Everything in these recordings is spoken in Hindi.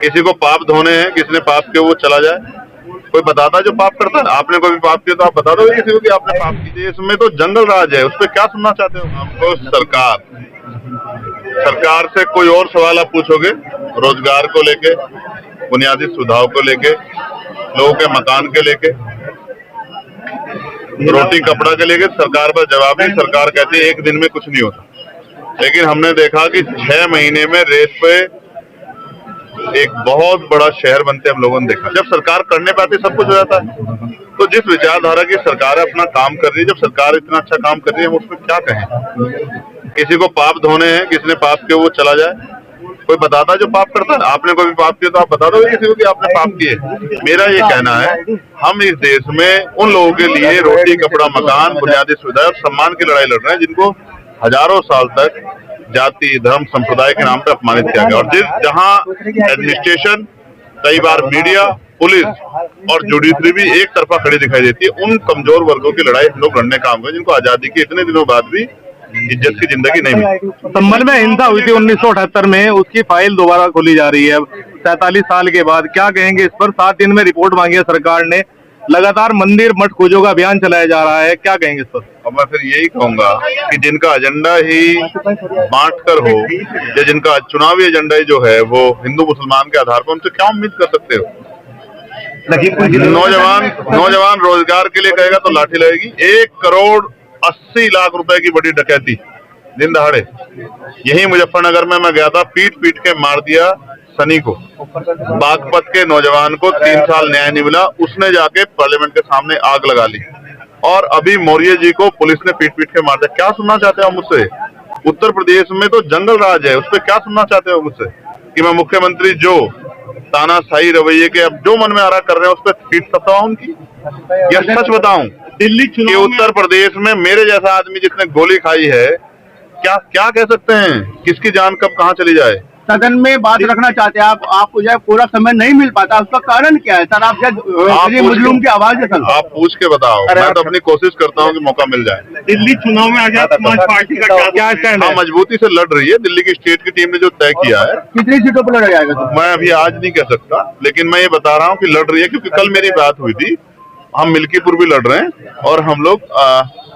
किसी को पाप धोने हैं, किसी ने पाप किया वो चला जाए। कोई बताता है जो पाप करता है? आपने कोई भी पाप किया तो आप बता दो किसी को कि आपने पाप किया। इसमें तो जंगल राज है, उस पर क्या सुनना चाहते हो? हमको सरकार से कोई और सवाल आप पूछोगे, रोजगार को लेके, बुनियादी सुविधाओं को लेके, लोगों के मकान के लेके, रोटी कपड़ा के लेके सरकार पर जवाब नहीं। सरकार कहती है एक दिन में कुछ नहीं होता, लेकिन हमने देखा कि 6 महीने में रेत पे एक बहुत बड़ा शहर बनते हम लोगों ने देखा। जब सरकार करने पे आती सब कुछ हो जाता है। तो जिस विचारधारा की सरकार अपना काम कर रही है, जब सरकार इतना अच्छा काम कर रही है, हम उसमें क्या कहें? किसी को पाप धोने हैं, किसी ने पाप किया वो चला जाए। कोई बताता है जो पाप करता है? आपने कोई भी पाप किया तो आप बता दो किसी को कि आपने पाप किए। मेरा ये कहना है, हम इस देश में उन लोगों के लिए रोटी कपड़ा मकान बुनियादी सुविधा और सम्मान की लड़ाई लड़ रहे हैं जिनको हजारों साल तक जाति धर्म संप्रदाय के नाम पर अपमानित किया गया। और जहां एडमिनिस्ट्रेशन, कई बार मीडिया, पुलिस और जुडिशरी भी एक तरफा खड़ी दिखाई देती है, उन कमजोर वर्गों की लड़ाई हम लोग लड़ने का काम करें जिनको आजादी के इतने दिनों बाद भी इज्जत की जिंदगी नहीं मिली। संबल में हिंसा हुई थी 1978 में, उसकी फाइल दोबारा खोली जा रही है 47 साल के बाद। क्या कहेंगे इस पर? 7 दिन में रिपोर्ट मांगी है सरकार ने, लगातार मंदिर मठ खोजों का अभियान चलाया जा रहा है, क्या कहेंगे इस पर? और मैं फिर यही कहूंगा कि जिनका एजेंडा ही बांट कर हो, या जिनका चुनावी एजेंडा ही जो है वो हिंदू मुसलमान के आधार पर, उनसे क्या उम्मीद कर सकते हो? नौजवान रोजगार के लिए कहेगा तो लाठी लगेगी। 1 करोड़ 80 लाख रुपए की बड़ी डकैती दिन दहाड़े। यही मुजफ्फरनगर में मैं गया था, पीट पीट के मार दिया सनी को। बागपत के नौजवान को 3 साल न्याय नहीं मिला, उसने जाके पार्लियामेंट के सामने आग लगा ली। और अभी मौर्य जी को पुलिस ने पीट पीट के मार दिया। क्या सुनना चाहते हो मुझसे? उत्तर प्रदेश में तो जंगल राज है, उस पर क्या सुनना चाहते हो मुझसे? कि मैं मुख्यमंत्री जो तानाशाही रवैये के अब जो मन में आ रहा कर रहे हैं उस पर पीट सकता हूं उनकी? या सच बताऊं दिल्ली कि उत्तर प्रदेश में मेरे जैसा आदमी जिसने गोली खाई है, क्या कह सकते हैं किसकी जान कब कहाँ चली जाए? सदन में बात रखना चाहते हैं आपको जो पूरा समय नहीं मिल पाता, उसका कारण क्या है सर? आप मुजलूम की आवाज है सर, आप पूछ के बताओ। मैं तो अपनी कोशिश करता हूँ कि मौका मिल जाए। दिल्ली चुनाव में आजाद समाज पार्टी का क्या स्टैंड है? मजबूती से लड़ रही है। दिल्ली की स्टेट की टीम ने जो तय किया है। कितनी सीटों पर लड़ा जाएगा सर? मैं अभी आज नहीं कह सकता, लेकिन मैं ये बता रहा हूँ कि लड़ रही है, क्योंकि कल मेरी बात हुई थी। हम मिल्कीपुर भी लड़ रहे हैं और हम लोग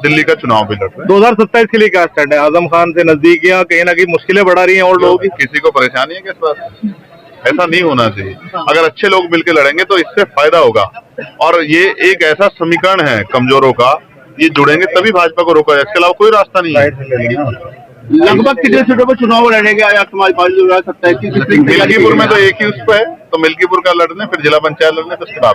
दिल्ली का चुनाव भी लड़ रहे हैं। 2027 के लिए क्या स्टैंड है? आजम खान से नजदीकियां कहीं ना कहीं मुश्किलें बढ़ा रही हैं और लोगों की। किसी को परेशानी है किस बात? ऐसा नहीं होना चाहिए। अगर अच्छे लोग मिलकर लड़ेंगे तो इससे फायदा होगा। और ये एक ऐसा समीकरण है कमजोरों का, ये जुड़ेंगे तभी भाजपा को रोका जाए, इसके अलावा कोई रास्ता नहीं है। लगभग कितने सीटों पर चुनाव लड़ेंगे आजाद समाज पार्टी? मिल्कीपुर में तो एक ही उस पर है, तो मिल्कीपुर का लड़ने, फिर जिला पंचायत लड़ने, फिर उसके बाद